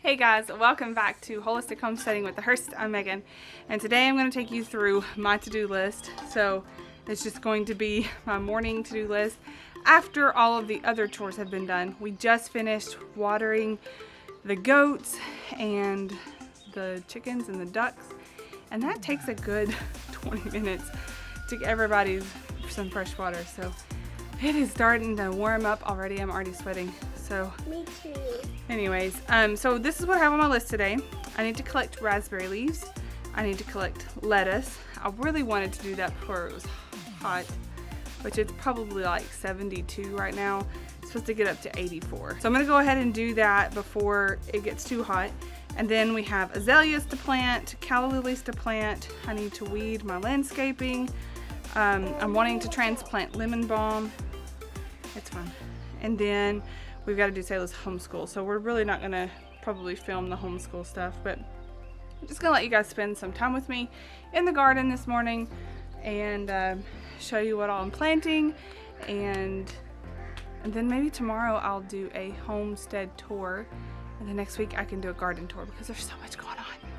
Hey guys, welcome back to Holistic Homesteading with the Hurst. I'm Megan, and today I'm going to take you through my to-do list. So it's just going to be my morning to-do list after all of the other chores have been done. We just finished watering the goats and the chickens and the ducks, and that takes a good 20 minutes to get everybody some fresh water. So it is starting to warm up already. I'm already sweating. So me too. Anyways, so this is what I have on my list today. I need to collect raspberry leaves. I need to collect lettuce. I really wanted to do that before it was hot, which it's probably like 72 right now. It's supposed to get up to 84. So I'm gonna go ahead and do that before it gets too hot. And then we have azaleas to plant, calla lilies to plant. I need to weed my landscaping. I'm wanting to transplant lemon balm. It's fun. And then we've got to do Sayla's homeschool, so we're really not gonna probably film the homeschool stuff, but I'm just gonna let you guys spend some time with me in the garden this morning and show you what all I'm planting, and then maybe tomorrow I'll do a homestead tour, and the next week I can do a garden tour because there's so much going on.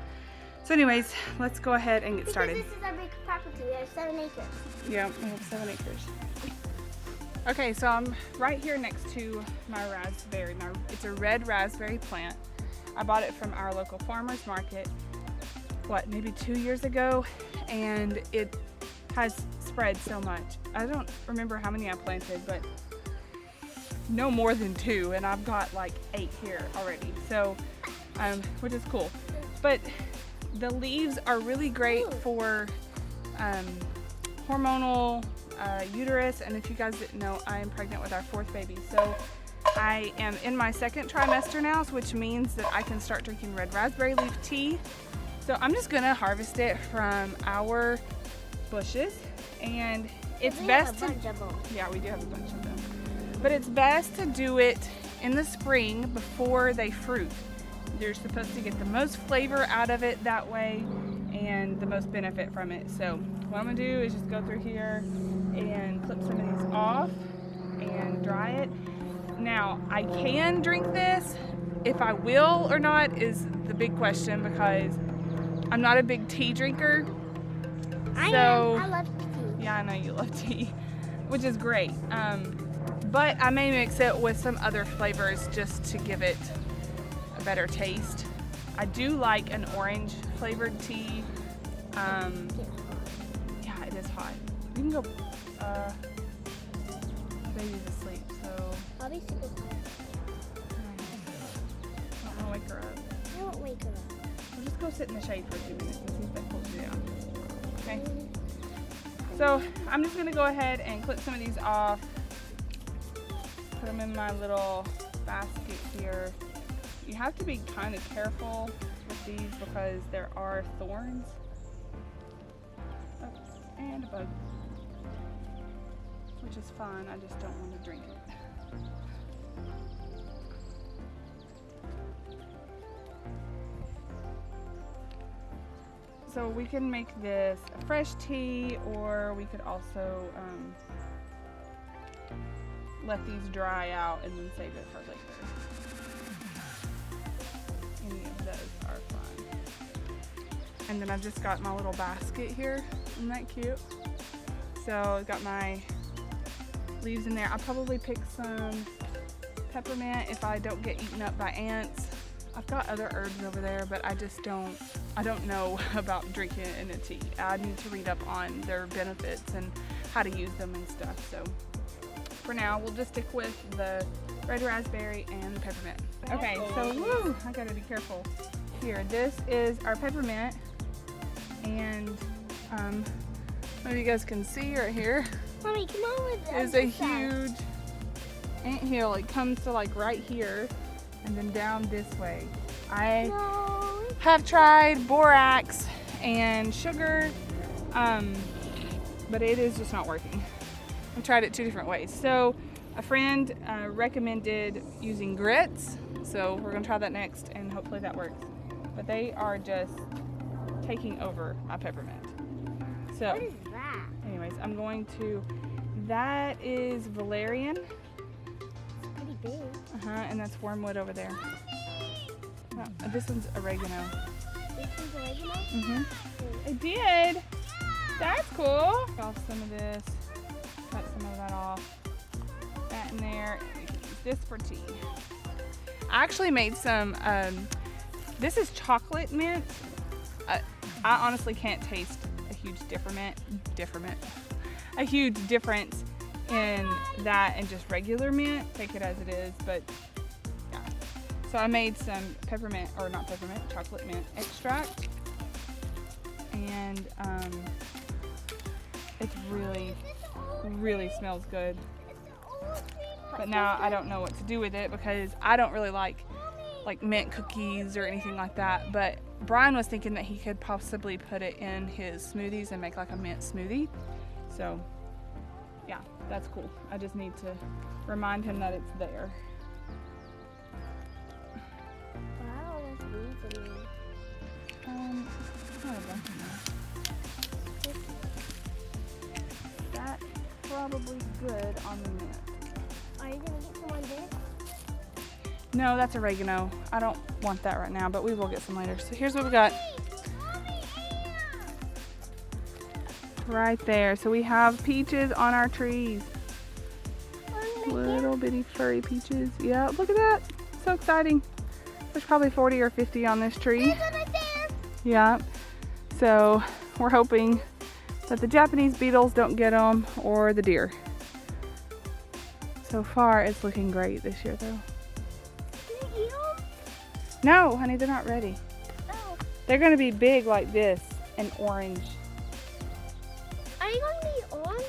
So anyways, let's go ahead and get started. This is our big property. We have 7 acres. Yeah, we have 7 acres. Okay, so I'm right here next to my raspberry. Now, it's a red raspberry plant. I bought it from our local farmer's market, maybe 2 years ago, and it has spread so much. I don't remember how many I planted, but no more than 2, and I've got like 8 here already, so, which is cool. But the leaves are really great for hormonal uterus, and if you guys didn't know, I am pregnant with our 4th baby. So I am in my 2nd trimester now, which means that I can start drinking red raspberry leaf tea. So I'm just gonna harvest it from our bushes, and it's best to, yeah, we do have a bunch of them, but it's best to do it in the spring before they fruit. You're supposed to get the most flavor out of it that way and the most benefit from it. So what I'm gonna do is just go through here and clip some of these off and dry it. Now, I can drink this. If I will or not is the big question, because I'm not a big tea drinker. I love tea. Yeah, I know you love tea, which is great. But I may mix it with some other flavors just to give it a better taste. I do like an orange flavored tea. Yeah, it is hot. You can go, baby's asleep, so. I'll be super quiet. I don't want to wake her up. I won't wake her up. We'll just go sit in the shade for a few minutes and see if that cools you down. Okay? So I'm just gonna go ahead and clip some of these off, put them in my little basket here. You have to be kind of careful with these because there are thorns. Oh, and a bug, which is fine. I just don't want to drink it. So we can make this a fresh tea, or we could also let these dry out and then save it for later. Any of those are fun. And then I've just got my little basket here. Isn't that cute? So I've got my leaves in there. I'll probably pick some peppermint if I don't get eaten up by ants. I've got other herbs over there, but I don't know about drinking it in a tea. I need to read up on their benefits and how to use them and stuff. So for now, we'll just stick with the red raspberry and the peppermint. Okay, so woo, I gotta be careful. Here, this is our peppermint, and I don't know if you guys can see right here. Mommy, come on with There's a huge anthill. It comes to like right here, and then down this way. I have tried borax and sugar, but it is just not working. I've tried it 2 different ways. So a friend recommended using grits, so we're gonna try that next and hopefully that works. But they are just taking over my peppermint. So What is that? anyways, I'm going to, that is valerian. It's pretty big. And that's wormwood over there. Oh, this one's oregano. This is oregano? Mm-hmm. I did. That's cool. Cut off some of this. Cut some of that off. That in there. And we can use this for tea. I actually made some. This is chocolate mint. I honestly can't taste a huge a huge difference in that and just regular mint. Take it as it is, but yeah. So I made some peppermint, or not peppermint, chocolate mint extract, and it's really smells good. But now I don't know what to do with it because I don't really like mint cookies or anything like that. But Brian was thinking that he could possibly put it in his smoothies and make like a mint smoothie. So yeah, that's cool. I just need to remind him that it's there. Wow, that's weeds in there. I don't know. That's probably good on the mint. Are you gonna get some on this? No, that's oregano. I don't want that right now, but we will get some later. So here's what we got right there. So we have peaches on our trees. Little bitty furry peaches. Yeah, look at that. So exciting. There's probably 40 or 50 on this tree. Yeah. So we're hoping that the Japanese beetles don't get them or the deer. So far, it's looking great this year, though. Can you eat them? No, honey, they're not ready. Oh. They're going to be big like this and orange. Are you going to eat orange?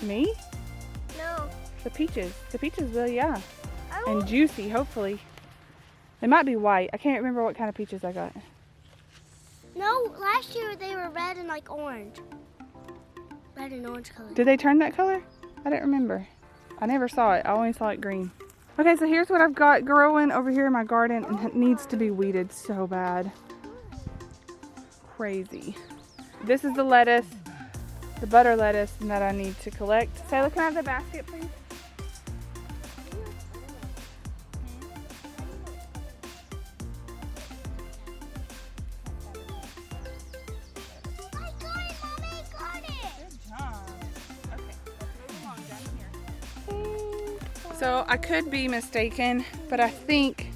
Me? No. The peaches. The peaches will, yeah. I And won't. juicy, hopefully. They might be white. I can't remember what kind of peaches I got. No, last year they were red and like orange. Red and orange color. Did they turn that color? I don't remember. I never saw it. I only saw it green. Okay, so here's what I've got growing over here in my garden, and it needs to be weeded so bad. Crazy. This is the lettuce, the butter lettuce that I need to collect. Sayla, can I have the basket, please? I got it, Mommy, I got it. Good job. Okay, let's move along down here. So I could be mistaken, but I think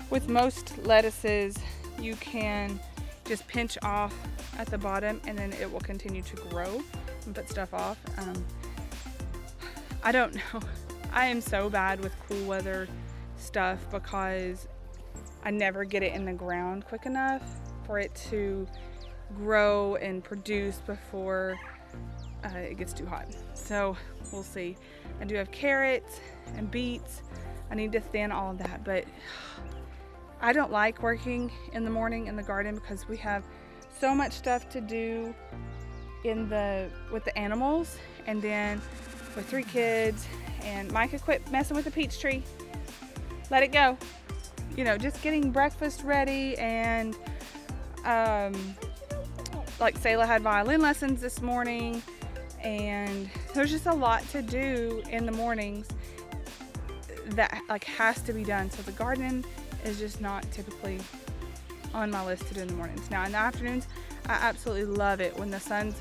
with most lettuces, you can just pinch off at the bottom and then it will continue to grow and put stuff off. I don't know. I am so bad with cool weather stuff because I never get it in the ground quick enough for it to grow and produce before it gets too hot. So we'll see. I do have carrots and beets. I need to thin all of that, but I don't like working in the morning in the garden because we have so much stuff to do with the animals, and then with 3 kids, and Micah quit messing with the peach tree. Let it go. You know, just getting breakfast ready, and like Sayla had violin lessons this morning, and there's just a lot to do in the mornings that like has to be done. So the garden is just not typically on my list to do in the mornings. Now in the afternoons, I absolutely love it when the sun's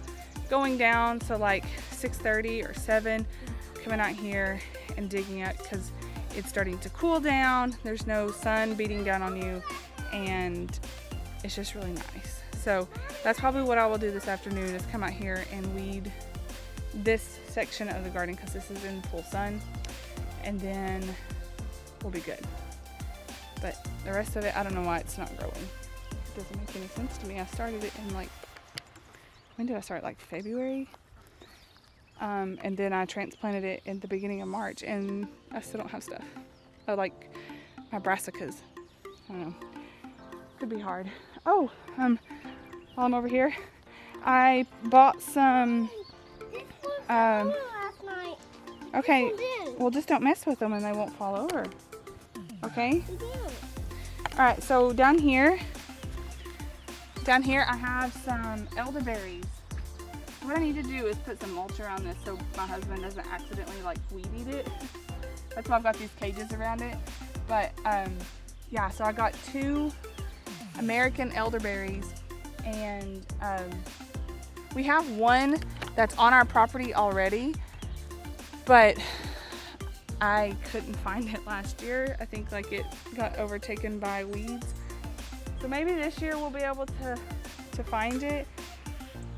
going down, so like 6:30 or 7, coming out here and digging up because it's starting to cool down. There's no sun beating down on you, and it's just really nice. So that's probably what I will do this afternoon, is come out here and weed this section of the garden because this is in full sun, and then we'll be good. But the rest of it, I don't know why it's not growing. It doesn't make any sense to me. I started it in when did I start? Like February? And then I transplanted it in the beginning of March, and I still don't have stuff. Like my brassicas. I don't know. Could be hard. Oh, while I'm over here, I bought some. Last night. Okay, well just don't mess with them and they won't fall over. Okay? All right, so down here I have some elderberries. What I need to do is put some mulch around this so my husband doesn't accidentally like weed eat it. That's why I've got these cages around it. But Yeah, so I got 2 American elderberries, and we have one that's on our property already, but I couldn't find it last year. I think like it got overtaken by weeds. So maybe this year we'll be able to find it.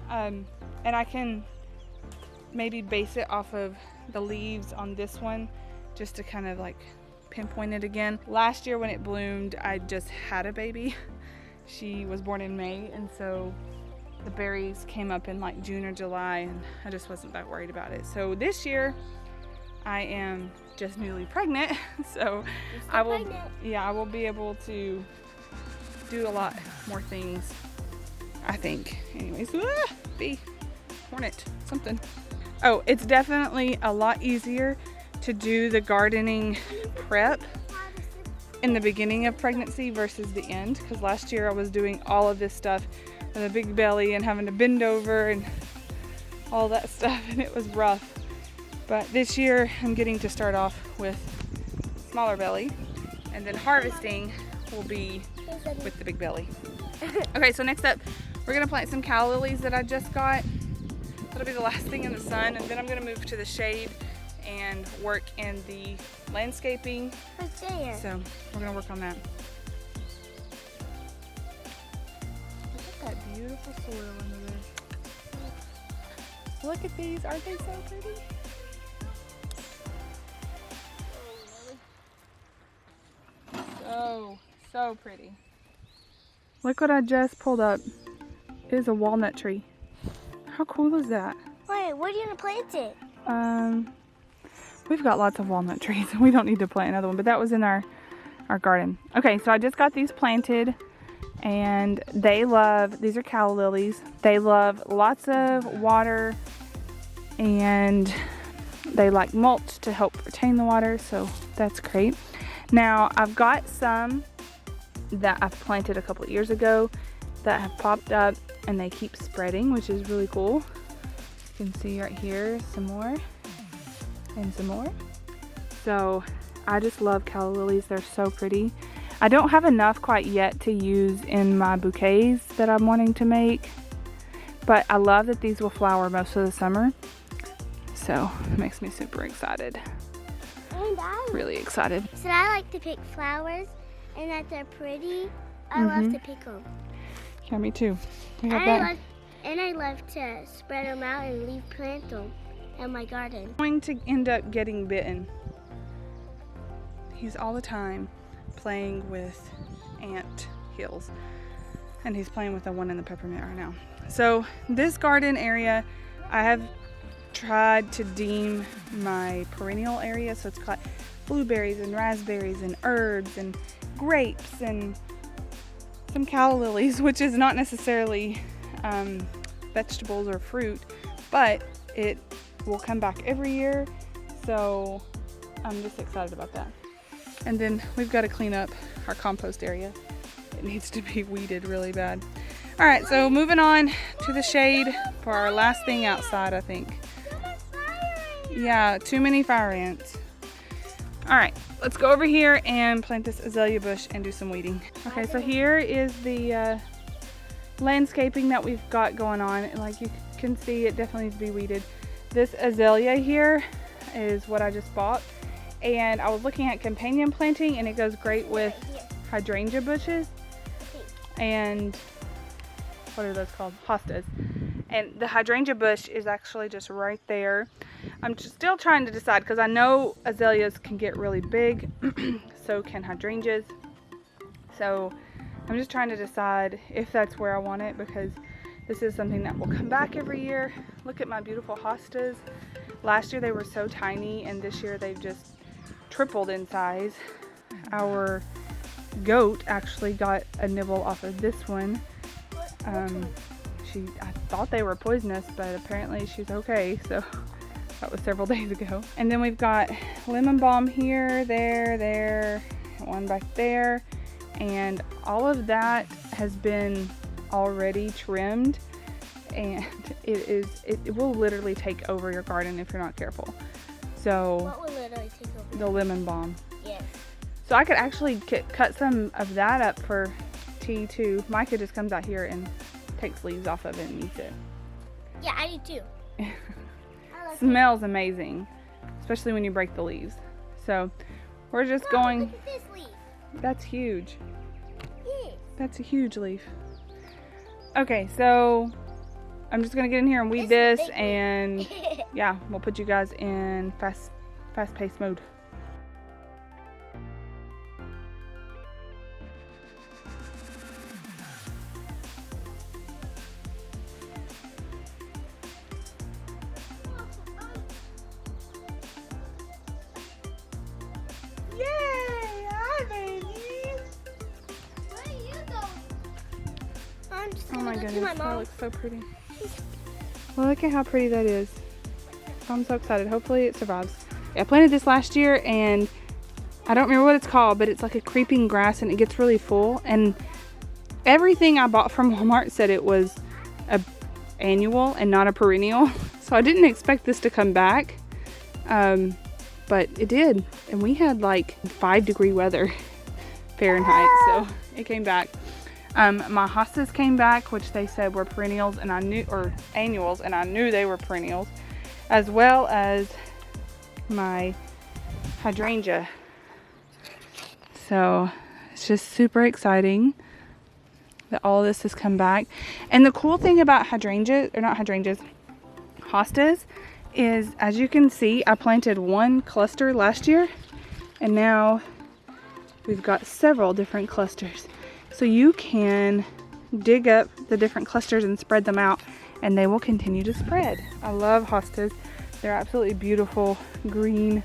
And I can maybe base it off of the leaves on this one just to kind of like pinpoint it again. Last year when it bloomed, I just had a baby. She was born in May, and so the berries came up in like June or July, and I just wasn't that worried about it. So this year I am just newly pregnant, so I will be able to do a lot more things, I think. Anyways, bee, hornet, something. Oh, it's definitely a lot easier to do the gardening prep in the beginning of pregnancy versus the end, because last year I was doing all of this stuff with a big belly and having to bend over and all that stuff, and it was rough. But this year I'm getting to start off with smaller belly, and then harvesting will be with the big belly. Okay, so next up we're gonna plant some calla lilies that I just got. That'll be the last thing in the sun, and then I'm gonna move to the shade and work in the landscaping. So we're gonna work on that. Look at that beautiful soil under there. Look at these, aren't they so pretty? So pretty. Look what I just pulled up. It is a walnut tree. How cool is that? Wait, where are you gonna plant it? We've got lots of walnut trees. We don't need to plant another one, but that was in our garden. Okay, so I just got these planted, and these are calla lilies. They love lots of water, and they like mulch to help retain the water, so that's great. Now, I've got some that I've planted a couple of years ago that have popped up, and they keep spreading, which is really cool. You can see right here some more and some more. So I just love calla lilies. They're so pretty. I don't have enough quite yet to use in my bouquets that I'm wanting to make, but I love that these will flower most of the summer. So it makes me super excited. And really excited. So I like to pick flowers, and that they're pretty. I love to pick them. Yeah, me too. And I love to spread them out and plant them in my garden. I'm going to end up getting bitten. He's all the time playing with ant hills, and he's playing with the one in the peppermint right now. So this garden area, I have tried to deem my perennial area, so it's got blueberries and raspberries and herbs and grapes and some calla lilies, which is not necessarily vegetables or fruit, but it will come back every year, so I'm just excited about that. And then we've got to clean up our compost area. It needs to be weeded really bad. All right, so moving on to the shade for our last thing outside, I think. Yeah, too many fire ants. All right, let's go over here and plant this azalea bush and do some weeding. Okay, so here is the landscaping that we've got going on. Like you can see, it definitely needs to be weeded. This azalea here is what I just bought, and I was looking at companion planting, and it goes great with hydrangea bushes and what are those called? Hostas. And the hydrangea bush is actually just right there. I'm just still trying to decide, because I know azaleas can get really big, so can hydrangeas. So I'm just trying to decide if that's where I want it, because this is something that will come back every year. Look at my beautiful hostas. Last year they were so tiny, and this year they've just tripled in size. Our goat actually got a nibble off of this one. I thought they were poisonous, but apparently she's okay, so that was several days ago. And then we've got lemon balm here, there, one back there, and all of that has been already trimmed, and it will literally take over your garden if you're not careful. So what will literally take over? The lemon balm. Yes. So I could actually cut some of that up for tea too. Micah just comes out here and takes leaves off of it and eats it. Yeah, I do too. Smells amazing, especially when you break the leaves. So we're just going. Look at this leaf. That's huge. Yeah. That's a huge leaf. Okay, so I'm just gonna get in here and weed this, and yeah, we'll put you guys in fast-paced mode. Yay! Hi, baby. Where are you going? I'm just Oh gonna my go goodness, to my that mom. looks so pretty. Well, look at how pretty that is. I'm so excited. Hopefully it survives. I planted this last year, and I don't remember what it's called, but it's like a creeping grass, and it gets really full. And everything I bought from Walmart said it was a annual and not a perennial. So I didn't expect this to come back, but it did. And we had like 5-degree weather Fahrenheit, so it came back. My hostas came back, which they said were perennials, and I knew, or annuals, and I knew they were perennials, as well as my hydrangea. So it's just super exciting that all this has come back. And the cool thing about hydrangeas, or not hydrangeas, hostas, is as you can see, I planted one cluster last year, and now we've got several different clusters. So you can dig up the different clusters and spread them out, and they will continue to spread. I love hostas. They're absolutely beautiful, green,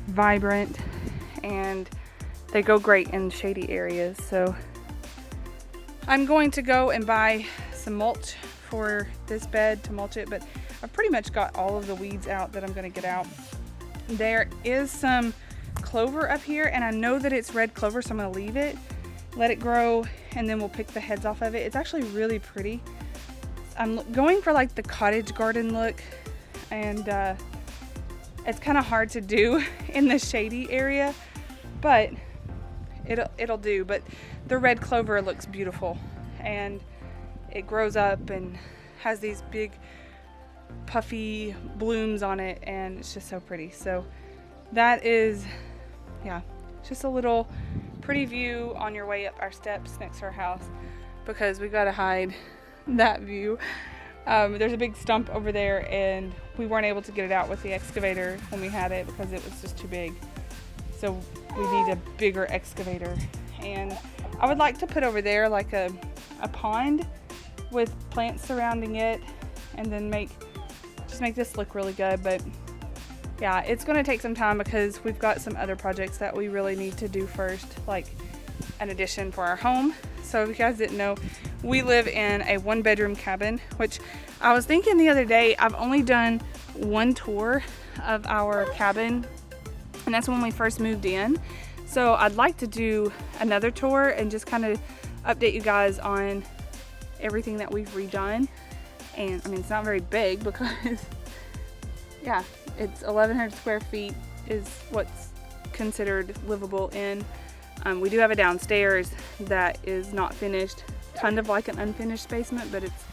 vibrant, and they go great in shady areas. So I'm going to go and buy some mulch for this bed to mulch it, but I've pretty much got all of the weeds out that I'm going to get out. There is some clover up here, and I know that it's red clover, so I'm going to leave it, let it grow, and then we'll pick the heads off of it. It's actually really pretty. I'm going for like the cottage garden look, and it's kind of hard to do in the shady area, but it'll do. But the red clover looks beautiful, and it grows up and has these big puffy blooms on it, and it's just so pretty. So that is, yeah, just a little pretty view on your way up our steps next to our house, because we got to hide that view. There's a big stump over there, and we weren't able to get it out with the excavator when we had it because it was just too big. So we need a bigger excavator, and I would like to put over there like a pond with plants surrounding it, and then just make this look really good. But yeah, it's going to take some time because we've got some other projects that we really need to do first, like an addition for our home. So if you guys didn't know, we live in a 1-bedroom cabin, which I was thinking the other day, I've only done one tour of our cabin, and that's when we first moved in. So I'd like to do another tour and just kind of update you guys on everything that we've redone. And I mean, it's not very big because yeah, it's 1,100 square feet is what's considered livable in. We do have a downstairs that is not finished, kind of like an unfinished basement, but it's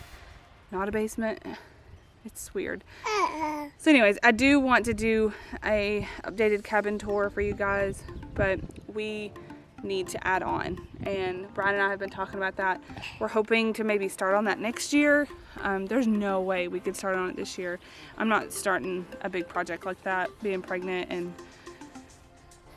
not a basement. It's weird. So anyways, I do want to do a updated cabin tour for you guys, but we need to add on, and Brian and I have been talking about that. We're hoping to maybe start on that next year. There's no way we could start on it this year. I'm not starting a big project like that, being pregnant, and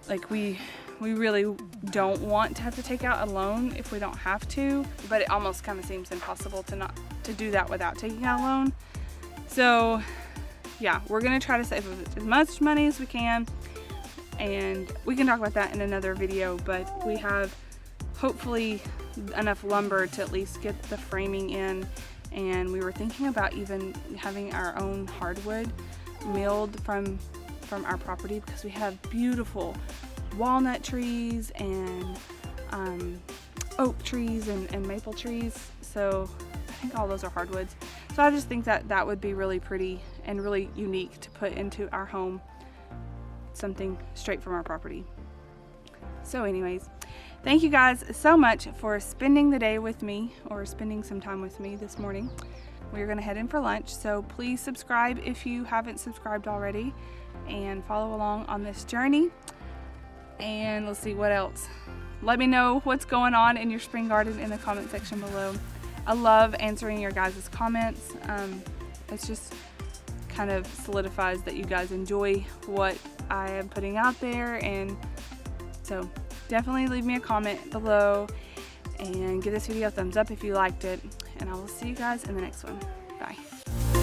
like we really don't want to have to take out a loan if we don't have to, but it almost kind of seems impossible to do that without taking out a loan. So yeah, we're gonna try to save as much money as we can, and we can talk about that in another video. But we have hopefully enough lumber to at least get the framing in, and we were thinking about even having our own hardwood milled from our property, because we have beautiful walnut trees and oak trees and maple trees. So I think all those are hardwoods. So I just think that that would be really pretty and really unique to put into our home, something straight from our property. So anyways, thank you guys so much for spending the day with me, or spending some time with me this morning. We're gonna head in for lunch, so please subscribe if you haven't subscribed already and follow along on this journey. And let's see what else. Let me know what's going on in your spring garden in the comment section below. I love answering your guys' comments. It's just kind of solidifies that you guys enjoy what I am putting out there, and so definitely leave me a comment below and give this video a thumbs up if you liked it, and I will see you guys in the next one. Bye.